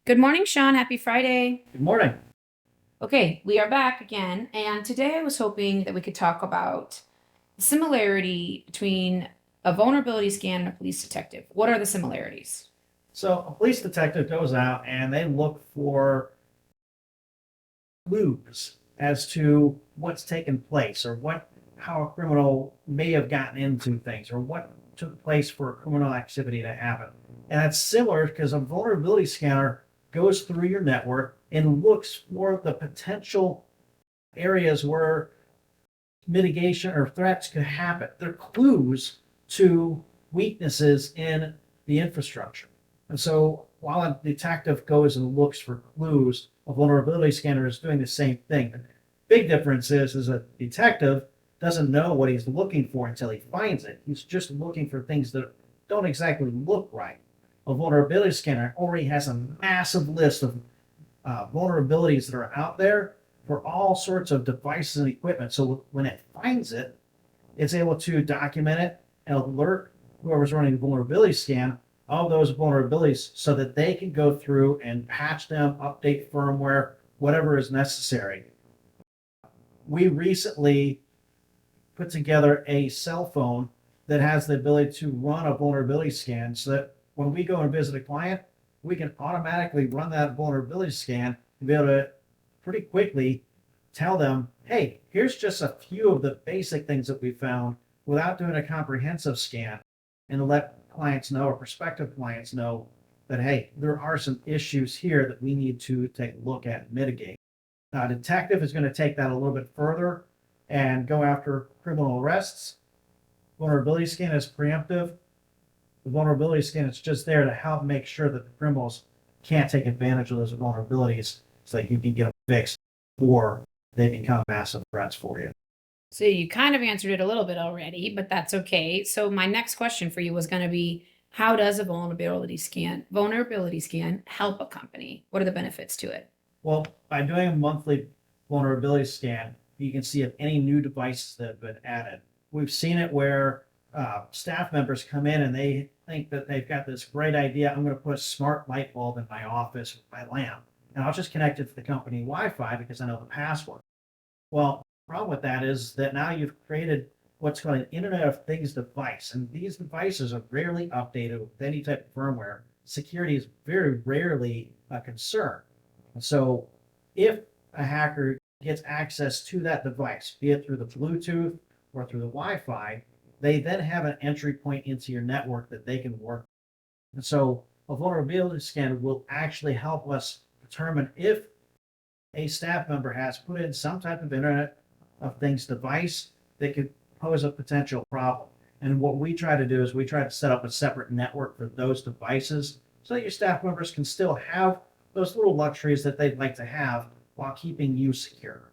Good morning, Sean. Happy Friday. Good morning. Okay, we are back again, and today I was hoping that we could talk about the similarity between a vulnerability scan and a police detective. What are the similarities? So a police detective goes out and they look for clues as to what's taken place or how a criminal may have gotten into things or what took place for a criminal activity to happen. And that's similar because a vulnerability scanner goes through your network and looks for the potential areas where mitigation or threats could happen. They're clues to weaknesses in the infrastructure. And so while a detective goes and looks for clues, a vulnerability scanner is doing the same thing. The big difference is a detective doesn't know what he's looking for until he finds it. He's just looking for things that don't exactly look right. A vulnerability scanner already has a massive list of vulnerabilities that are out there for all sorts of devices and equipment. So when it finds it, it's able to document it and alert whoever's running the vulnerability scan of those vulnerabilities so that they can go through and patch them, update firmware, whatever is necessary. We recently put together a cell phone that has the ability to run a vulnerability scan so that when we go and visit a client, we can automatically run that vulnerability scan and be able to pretty quickly tell them, hey, here's just a few of the basic things that we found without doing a comprehensive scan, and to let clients know or prospective clients know that, hey, there are some issues here that we need to take a look at and mitigate. Now, a detective is going to take that a little bit further and go after criminal arrests. Vulnerability scan is preemptive. The vulnerability scan is just there to help make sure that the criminals can't take advantage of those vulnerabilities so that you can get them fixed before they become massive threats for you. So you kind of answered it a little bit already, but that's okay. So my next question for you was going to be, how does a vulnerability scan help a company? What are the benefits to it? Well, by doing a monthly vulnerability scan, you can see if any new devices that have been added. We've seen it where staff members come in and they think that they've got this great idea. I'm going to put a smart light bulb in my office with my lamp, and I'll just connect it to the company Wi-Fi because I know the password. Well, the problem with that is that now you've created what's called an Internet of Things device, and these devices are rarely updated with any type of firmware. Security is very rarely a concern. And so if a hacker gets access to that device, be it through the Bluetooth or through the Wi-Fi, they then have an entry point into your network that they can work. And so a vulnerability scan will actually help us determine if a staff member has put in some type of Internet of Things device that could pose a potential problem. And what we try to do is we try to set up a separate network for those devices so that your staff members can still have those little luxuries that they'd like to have while keeping you secure.